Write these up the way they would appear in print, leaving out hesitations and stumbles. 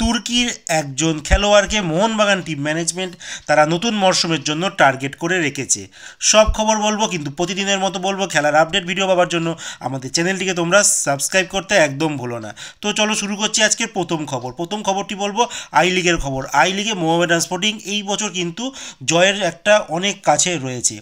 তুর্কির একজন খেলোয়াড়কে Mohun Bagan team management তারা নতুন মরশুমের জন্য টার্গেট করে রেখেছে। সব খবর বলবো, কিন্তু প্রতিদিনের মতো বলবো। খেলার আপডেট ভিডিও পাওয়ার জন্য আমাদের চ্যানেলটিকে তোমরা সাবস্ক্রাইব করতে একদম ভুলো না। তো চলো শুরু করছি আজকের প্রথম খবরটি বলবো আই লিগের খবর। আই লিগে মোহামেডান স্পোর্টিং এই বছর কিন্তু জয়ের একটা অনেক কাছে রয়েছে,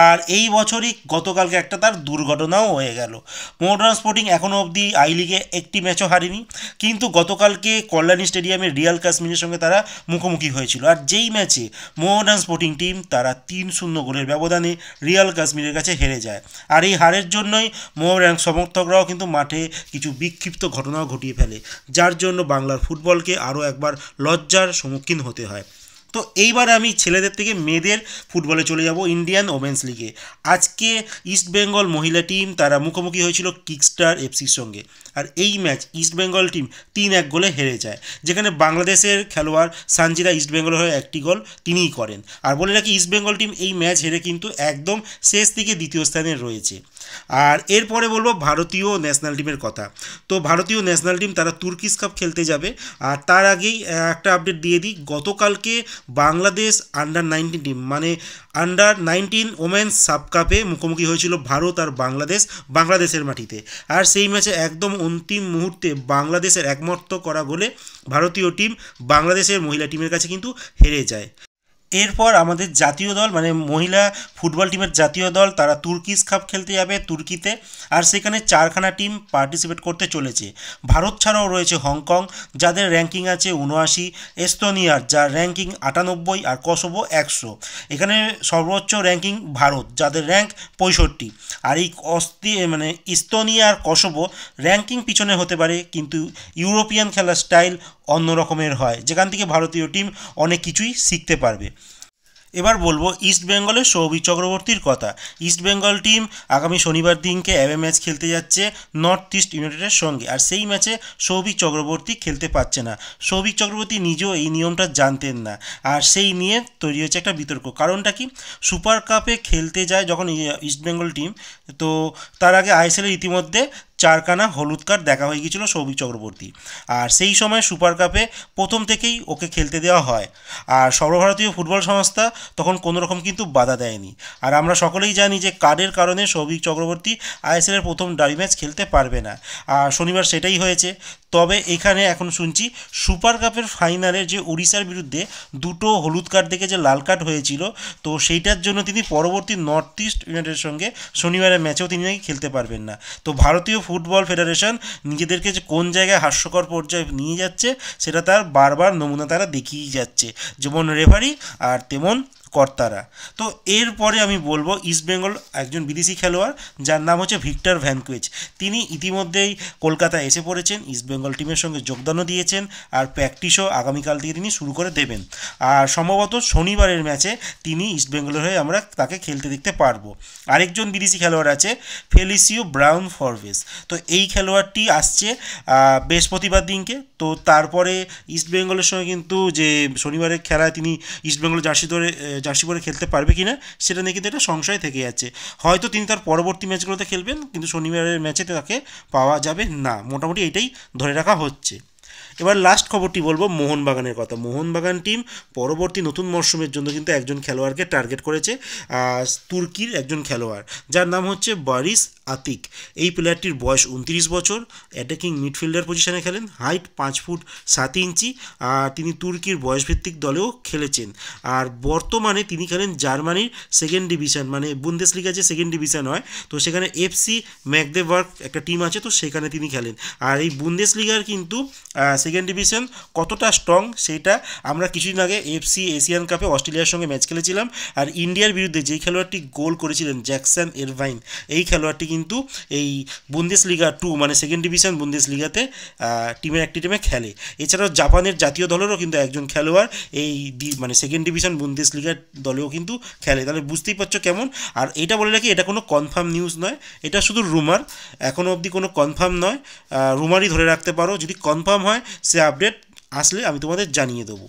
আর এই বছরই গতকালকে একটা তার দুর্ঘটনাও হয়ে গেল। মোহামেডান স্পোর্টিং এখনও অবধি আই লিগে একটি ম্যাচও হারেনি, কিন্তু গতকালকে কল্যাণী স্টেডিয়ামে রিয়াল কাশ্মীরের সঙ্গে তারা মুখোমুখি হয়েছিল, আর যেই ম্যাচে মোহামেডান স্পোর্টিং টিম তারা 3-0 গোলের ব্যবধানে রিয়াল কাশ্মীরের কাছে হেরে যায়। আর এই হারের জন্যই মোহামেডান সমর্থকরাও কিন্তু মাঠে কিছু বিক্ষিপ্ত ঘটনাও ঘটিয়ে ফেলে, যার জন্য বাংলার ফুটবলকে আরও একবার লজ্জার সম্মুখীন হতে হয়। তো এইবার আমি ছেলেদের থেকে মেয়েদের ফুটবলে চলে যাব, ইন্ডিয়ান ওমেন্স লিগে। আজকে ইস্টবেঙ্গল মহিলা টিম তারা মুখোমুখি হয়েছিল কিকস্টার এফসির সঙ্গে, আর এই ম্যাচ ইস্টবেঙ্গল টিম 3-1 গোলে হেরে যায়, যেখানে বাংলাদেশের খেলোয়াড় সানজিদা ইস্টবেঙ্গলের হয়ে একটি গোল তিনিই করেন। আর বলে রাখি, ইস্টবেঙ্গল টিম এই ম্যাচ হেরে কিন্তু একদম শেষ থেকে দ্বিতীয় স্থানে রয়েছে। আর এরপরে বলবো ভারতীয় ন্যাশনাল টিমের কথা। তো ভারতীয় ন্যাশনাল টিম তারা তুর্কিশ কাপ খেলতে যাবে, আর তার আগেই একটা আপডেট দিয়ে দিই। গতকালকে বাংলাদেশ আন্ডার-19 টিম মানে আন্ডার-19 ওমেন্স সাব কাপে মুখোমুখি হয়েছিল ভারত আর বাংলাদেশের মাটিতে। আর সেই ম্যাচে একদম অন্তিম মুহূর্তে বাংলাদেশের একমাত্র করা গোলে ভারতীয় টিম বাংলাদেশের মহিলা টিমের কাছে কিন্তু হেরে যায়। এরপর আমাদের জাতীয় দল মানে মহিলা ফুটবল টিমের জাতীয় দল তারা তুর্কিশ কাপ খেলতে যাবে তুর্কিতে, আর সেখানে 4খানা টিম পার্টিসিপেট করতে চলেছে। ভারত ছাড়াও রয়েছে হংকং, যাদের র্যাঙ্কিং আছে 79, এস্তোনিয়ার যার র্যাঙ্কিং 98, আর কসোভো 100। এখানে সর্বোচ্চ র্যাঙ্কিং ভারত, যাদের র্যাঙ্ক 65। আর এই ইস্তোনিয়া আর কসোভো র্যাঙ্কিং পিছনে হতে পারে, কিন্তু ইউরোপিয়ান খেলার স্টাইল অন্য রকমের হয়, যেখান থেকে ভারতীয় টিম অনেক কিছুই শিখতে পারবে। এবার বলবো ইস্টবেঙ্গলের সৌভিক চক্রবর্তীর কথা। ইস্টবেঙ্গল টিম আগামী শনিবার দিনকে অ্যাওয়ে ম্যাচ খেলতে যাচ্ছে নর্থ ইস্ট ইউনাইটেডের সঙ্গে, আর সেই ম্যাচে সৌভিক চক্রবর্তী খেলতে পারছে না। সৌভিক চক্রবর্তী নিজেও এই নিয়মটা জানতেন না, আর সেই নিয়ে তৈরি হচ্ছে একটা বিতর্ক। কারণটা কি, সুপার কাপে খেলতে যায় যখন ইস্টবেঙ্গল টিম, তো তার আগে আইএসএলের ইতিমধ্যে 4খানা হলুদ কার্ড দেখা হয়ে গিয়েছিল সৌভিক চক্রবর্তী, আর সেই সময় সুপার কাপে প্রথম থেকেই ওকে খেলতে দেওয়া হয়, আর সর্বভারতীয় ফুটবল সংস্থা তখন কোনো রকম কিন্তু বাধা দেয়নি। আর আমরা সকলেই জানি যে কার্ডের কারণে সৌভিক চক্রবর্তী আইএসএলের প্রথম ডার্বি ম্যাচ খেলতে পারবে না, আর শনিবার সেটাই হয়েছে। তবে এখানে এখন শুনছি সুপার কাপের ফাইনালে যে উড়িষ্যার বিরুদ্ধে 2টো হলুদ কার্ড দেখে যে লাল কার্ড হয়েছিল, তো সেইটার জন্য তিনি পরবর্তী নর্থ ইস্ট ইউনাইটেডের সঙ্গে শনিবারের ম্যাচেও তিনি নাকি খেলতে পারবেন না। তো ভারতীয় ফুটবল ফেডারেশন নিজেদেরকে যে কোন জায়গায় হাস্যকর পর্যায়ে নিয়ে যাচ্ছে সেটা তার বারবার নমুনা তারা দেখিয়েই যাচ্ছে, যেমন রেফারি আর তেমন কর্তারা। তো এরপরে আমি বলবো ইস্টবেঙ্গল একজন বিদেশি খেলোয়াড় যার নাম হচ্ছে ভিক্টর ভ্যানকুয়েজ। তিনি ইতিমধ্যেই কলকাতায় এসে পড়েছেন, ইস্টবেঙ্গল টিমের সঙ্গে যোগদানও দিয়েছেন, আর প্র্যাকটিসও আগামীকাল থেকে তিনি শুরু করে দেবেন। আর সম্ভবত শনিবারের ম্যাচে তিনি ইস্টবেঙ্গলের হয়ে আমরা তাকে খেলতে দেখতে পারবো। আরেকজন বিদেশি খেলোয়াড় আছে ফেলিসিও ব্রাউন ফরভেস। তো এই খেলোয়াড়টি আসছে বৃহস্পতিবার দিনকে। তো তারপরে ইস্টবেঙ্গলের সঙ্গে কিন্তু যে শনিবারের খেলায় তিনি ইস্টবেঙ্গল জার্সি পরে খেলতে পারবে কিনা সেটা নিয়ে কিন্তু একটা সংশয় থেকে যাচ্ছে। হয়তো তিনি তার পরবর্তী ম্যাচগুলোতে খেলবেন, কিন্তু শনিবারের ম্যাচে তাকে পাওয়া যাবে না, মোটামুটি এটাই ধরে রাখা হচ্ছে। এবার লাস্ট খবরটি বলবো মোহনবাগানের কথা। মোহনবাগান টিম পরবর্তী নতুন মরশুমের জন্য কিন্তু একজন খেলোয়াড়কে টার্গেট করেছে, তুর্কির একজন খেলোয়াড় যার নাম হচ্ছে বারিস আতিক। এই প্লেয়ারটির বয়স 29 বছর, অ্যাটাকিং মিডফিল্ডার পজিশনে খেলেন, হাইট 5 ফুট 7 ইঞ্চি, আর তিনি তুর্কির বয়সভিত্তিক দলেও খেলেছেন। আর বর্তমানে তিনি খেলেন জার্মানির সেকেন্ড ডিভিশন মানে বুন্দেসলিগা যে সেকেন্ড ডিভিশন হয়, তো সেখানে এফসি ম্যাগদেবার্গ একটা টিম আছে, তো সেখানে তিনি খেলেন। আর এই বুন্দেসলিগার কিন্তু সেকেন্ড ডিভিশন কতটা স্ট্রং সেটা আমরা কিছুদিন আগে এফসি এশিয়ান কাপে অস্ট্রেলিয়ার সঙ্গে ম্যাচ খেলেছিলাম, আর ইন্ডিয়ার বিরুদ্ধে যেই খেলোয়াড়টি গোল করেছিলেন জ্যাকসন এরভাইন, এই খেলোয়াড়টি কিন্তু এই বুন্দেসলিগা 2 মানে সেকেন্ড ডিভিশন বুন্দেসলিগাতে টিমের একটি টিমে খেলে। এছাড়াও জাপানের জাতীয় দলেরও কিন্তু একজন খেলোয়াড় এই মানে সেকেন্ড ডিভিশন বুন্দেসলিগার দলেও কিন্তু খেলে। তাহলে বুঝতেই পারছো কেমন। আর এটা বলে রাখি, এটা কোনো কনফার্ম নিউজ নয়, এটা শুধু রুমার, এখনও অবধি কোনো কনফার্ম নয়, রুমারই ধরে রাখতে পারো। যদি কনফার্ম হয় সে আপডেট আসলে আমি তোমাদের জানিয়ে দেবো।